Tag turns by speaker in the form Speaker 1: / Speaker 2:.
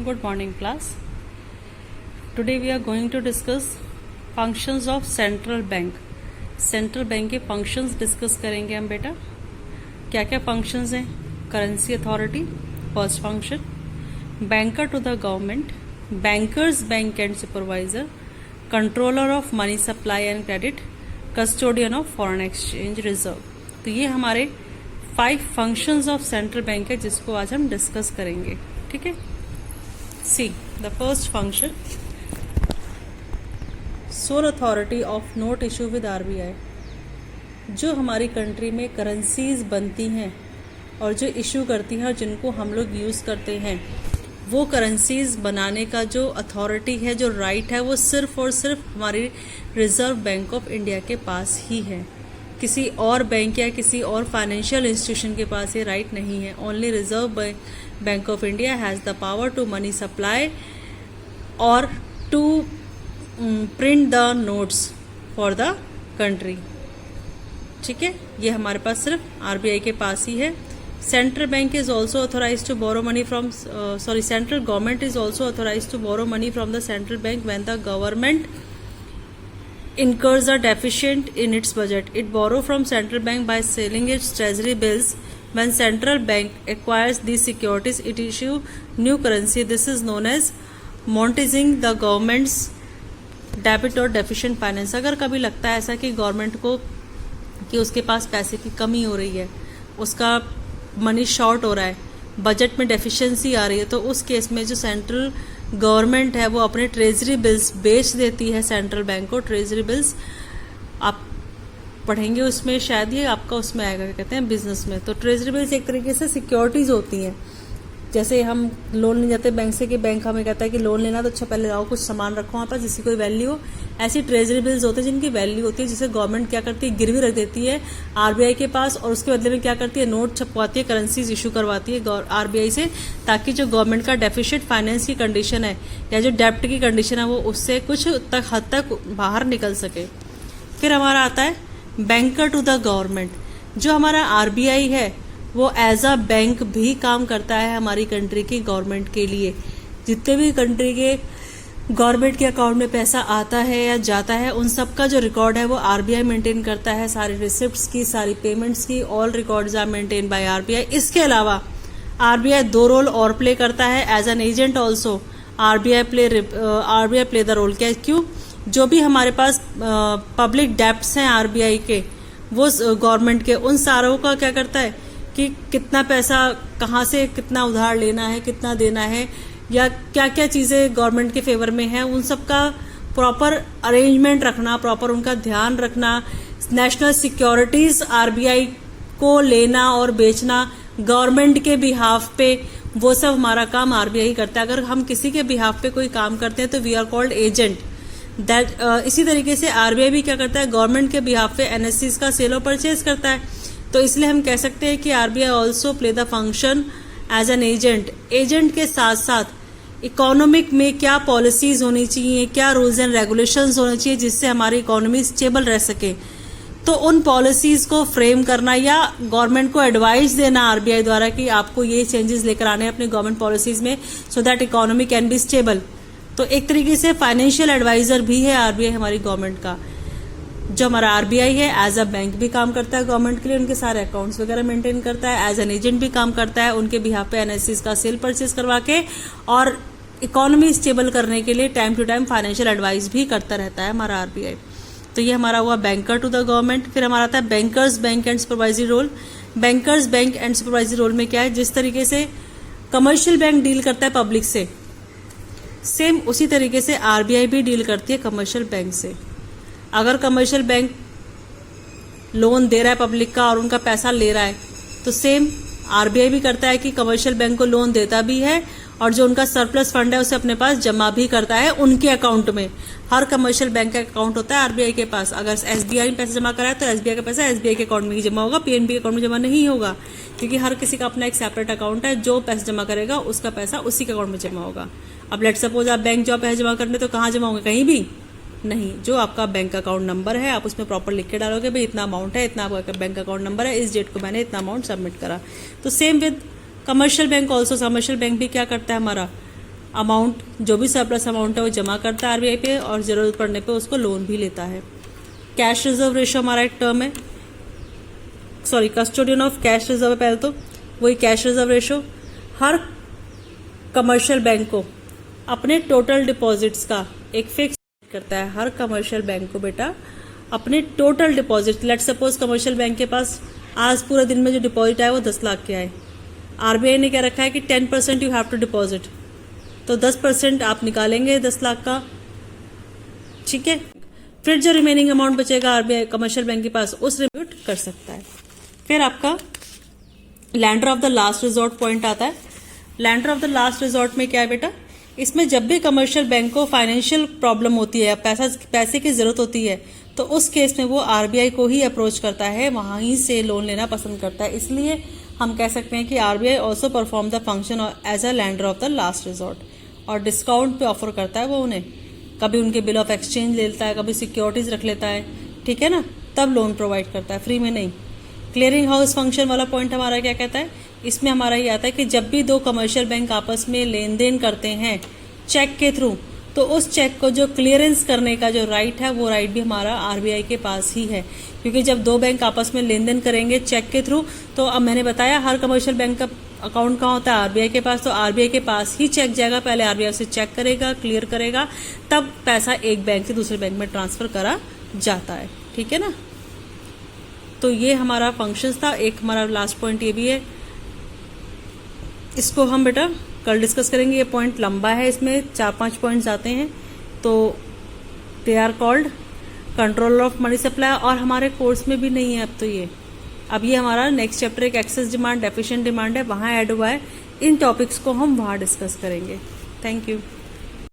Speaker 1: Good morning class. Today we are going to discuss functions of central bank. Central bank के functions discuss करेंगे हम बेटा. क्या क्या फंक्शंस हैं? Currency authority first function, banker to the government, bankers bank and supervisor, controller of money supply and credit, custodian of foreign exchange reserve. तो ये हमारे 5 फंक्शंस ऑफ सेंट्रल बैंक है जिसको आज हम डिस्कस करेंगे. ठीक है. See the first function, soul authority of note issue with RBI. जो हमारी कंट्री में करेंसीज बनती हैं और जो इशू करती हैं और जिनको हम लोग यूज़ करते हैं, वो करेंसीज बनाने का जो अथॉरिटी है, जो राइट है, वो सिर्फ और सिर्फ हमारी रिजर्व बैंक ऑफ इंडिया के पास ही है. किसी और बैंक या किसी और फाइनेंशियल इंस्टीट्यूशन के पास ये राइट नहीं है. Only reserve bank of India has the power to money supply और to print the notes for the country. ठीक है. ये हमारे पास सिर्फ आरबीआई के पास ही है. Central bank is also authorise to borrow money from central government is also authorise to borrow money from the central bank when the government incurs a deficit in its budget. It borrow from central bank by selling its treasury bills. When central bank acquires these securities, it issue new currency. This is known as monetizing the government's debit और deficient finance. अगर कभी लगता है ऐसा कि government को कि उसके पास पैसे की कमी हो रही है, उसका मनी शॉर्ट हो रहा है, बजट में डेफिशिएंसी आ रही है, तो उस केस में जो सेंट्रल गवर्नमेंट है वो अपने ट्रेजरी बिल्स बेच देती है सेंट्रल बैंक को. ट्रेजरी बिल्स आप पढ़ेंगे उसमें, शायद ये आपका उसमें आएगा, क्या कहते हैं, बिजनेस में. तो ट्रेजरी बिल्स एक तरीके से सिक्योरिटीज होती हैं. जैसे हम लोन ले जाते हैं बैंक से कि बैंक हमें कहता है कि लोन लेना तो अच्छा पहले लाओ कुछ सामान रखो वहाँ पर जिसकी कोई वैल्यू हो. ऐसी ट्रेजरी बिल्स होते हैं जिनकी वैल्यू होती है, जिसे गवर्नमेंट क्या करती है, गिरवी रख देती है आरबीआई के पास, और उसके बदले में क्या करती है, नोट छपवाती है, करेंसीज इशू करवाती है आरबीआई से, ताकि जो गवर्नमेंट का डेफिशिएंट फाइनेंस की कंडीशन है या जो डेप्ट की कंडीशन है वो उससे कुछ हद तक बाहर निकल सके. फिर हमारा आता है बैंकर टू द गवर्नमेंट. जो हमारा आरबीआई है वो एज अ बैंक भी काम करता है हमारी कंट्री की गवर्नमेंट के लिए. जितने भी कंट्री के गवर्नमेंट के अकाउंट में पैसा आता है या जाता है, उन सब का जो रिकॉर्ड है वो आरबीआई मेंटेन करता है. सारी रिसिप्ट्स की, सारी पेमेंट्स की, all records are maintain by RBI. इसके अलावा आरबीआई 2 रोल और प्ले करता है as an agent also. RBI play the role. क्यों? जो भी हमारे पास पब्लिक डेप्ट्स हैं आरबीआई के, वो गवर्नमेंट के, उन सारों का क्या करता है कि कितना पैसा कहाँ से कितना उधार लेना है, कितना देना है, या क्या क्या चीज़ें गवर्नमेंट के फेवर में है, उन सब का प्रॉपर अरेंजमेंट रखना, प्रॉपर उनका ध्यान रखना. नेशनल सिक्योरिटीज आरबीआई को लेना और बेचना गवर्नमेंट के बिहाफ पे, वो सब हमारा काम आरबीआई करता है. अगर हम किसी के बिहाफ पे कोई काम करते हैं तो वी आर कॉल्ड एजेंट. इसी तरीके से आरबीआई भी क्या करता है, गवर्नमेंट के बिहाफ पे एनएससीज का सेल और परचेज करता है. तो इसलिए हम कह सकते हैं कि RBI also play the function as an agent. Agent के साथ साथ इकोनॉमिक में क्या पॉलिसीज होनी चाहिए, क्या रूल्स एंड रेगुलेशंस होने चाहिए जिससे हमारी इकोनॉमी स्टेबल रह सके, तो उन पॉलिसीज को फ्रेम करना या गवर्नमेंट को एडवाइस देना आरबीआई द्वारा कि आपको ये चेंजेस लेकर आने हैं अपने गवर्नमेंट पॉलिसीज में, so that economy can be stable. तो एक तरीके से फाइनेंशियल एडवाइजर भी है आरबीआई हमारी गवर्नमेंट का. जो हमारा आरबीआई है एज अ बैंक भी काम करता है गवर्नमेंट के लिए, उनके सारे अकाउंट्स वगैरह मेंटेन करता है. एज एन एजेंट भी काम करता है उनके बिहाफ पे एनएससीज का सेल परचेज करवा के, और इकोनॉमी स्टेबल करने के लिए time to time financial advice भी करता रहता है हमारा आरबीआई. तो ये हमारा हुआ बैंकर टू द गवर्नमेंट. फिर हमारा आता है bankers bank and supervisory role. Bankers bank and supervisory role में क्या है, जिस तरीके से कमर्शियल बैंक डील करता है पब्लिक से, सेम उसी तरीके से आरबीआई भी डील करती है कमर्शियल बैंक से. अगर कमर्शियल बैंक लोन दे रहा है पब्लिक का और उनका पैसा ले रहा है, तो सेम आरबीआई भी करता है कि कमर्शियल बैंक को लोन देता भी है और जो उनका सरप्लस फंड है उसे अपने पास जमा भी करता है उनके अकाउंट में. हर कमर्शियल बैंक का अकाउंट होता है आरबीआई के पास. अगर एसबीआई में पैसा जमा कराए तो एसबीआई का पैसा एसबीआई के अकाउंट में ही जमा होगा, पीएनबी के अकाउंट में जमा नहीं होगा, क्योंकि हर किसी का अपना एक सेपरेट अकाउंट है. जो पैसा जमा करेगा उसका पैसा उसी के अकाउंट में जमा होगा. अब लेट सपोज आप बैंक जाओ पैसे जमा करने, तो कहाँ जमा होंगे, कहीं भी नहीं. जो आपका बैंक अकाउंट नंबर है आप उसमें प्रॉपर लिख के डालोगे, भाई इतना अमाउंट है, इतना आपका बैंक अकाउंट नंबर है, इस डेट को मैंने इतना अमाउंट सबमिट करा. तो same with commercial bank also. Commercial bank भी क्या करता है हमारा, अमाउंट जो भी सरप्लस अमाउंट है वो जमा करता है आरबीआई पे और ज़रूरत पड़ने पे उसको लोन भी लेता है। कैश रिजर्व रेशो हमारा एक टर्म है, sorry custodian of cash reserve है पहले तो, वही कैश रिजर्व रेशो। हर कमर्शियल बैंक को अपने टोटल डिपॉजिट्स का एक फिक्स करता है। हर कमर्शियल बैंक को बेटा अपने total deposit, let suppose commercial bank के पास आज पूरे दिन में जो डिपॉजिट आए वो 10 लाख के आए, आरबीआई ने क्या रखा है कि 10% यू हैव टू डिपॉजिट, तो 10% आप निकालेंगे 10 लाख का, ठीक है। फिर जो रिमेनिंग अमाउंट बचेगा आरबीआई कमर्शियल बैंक के पास उस रिम्यूट कर सकता है। फिर आपका lander of the last resort point आता है। Lander of the last resort में क्या है बेटा, इसमें जब भी कमर्शियल बैंक को फाइनेंशियल प्रॉब्लम होती है, पैसे की जरूरत होती है, तो उस केस में वो आरबीआई को ही अप्रोच करता है, वहीं से लोन लेना पसंद करता है। इसलिए हम कह सकते हैं कि RBI also perform the function as a lender of the last resort, और डिस्काउंट पे ऑफर करता है वो उन्हें, कभी उनके बिल ऑफ एक्सचेंज ले लेता है, कभी सिक्योरिटीज रख लेता है, ठीक है ना, तब लोन प्रोवाइड करता है, फ्री में नहीं। क्लियरिंग हाउस फंक्शन वाला पॉइंट हमारा क्या कहता है, इसमें हमारा ये आता है कि जब भी दो कमर्शियल बैंक आपस में लेन देन करते हैं चेक के थ्रू, तो उस चेक को जो क्लियरेंस करने का जो राइट है वो राइट भी हमारा आरबीआई के पास ही है, क्योंकि जब दो बैंक आपस में लेन देन करेंगे चेक के थ्रू, तो अब मैंने बताया हर कमर्शियल बैंक का अकाउंट कहाँ होता है, आरबीआई के पास, तो आरबीआई के पास ही चेक जाएगा, पहले आरबीआई से चेक करेगा, क्लियर करेगा, तब पैसा एक बैंक से दूसरे बैंक में ट्रांसफर करा जाता है, ठीक है ना। तो ये हमारा फंक्शंस था। एक हमारा लास्ट पॉइंट ये भी है, इसको हम बेटा कल डिस्कस करेंगे। ये पॉइंट लंबा है, इसमें 4-5 पॉइंट्स आते हैं, तो they are called control of money supply, और हमारे कोर्स में भी नहीं है अब तो ये। अब ये हमारा नेक्स्ट चैप्टर एक एक्सेस डिमांड, एफिशिएंट डिमांड है, वहाँ ऐड हुआ है। इन टॉपिक्स को हम वहाँ डिस्कस करेंगे। Thank you.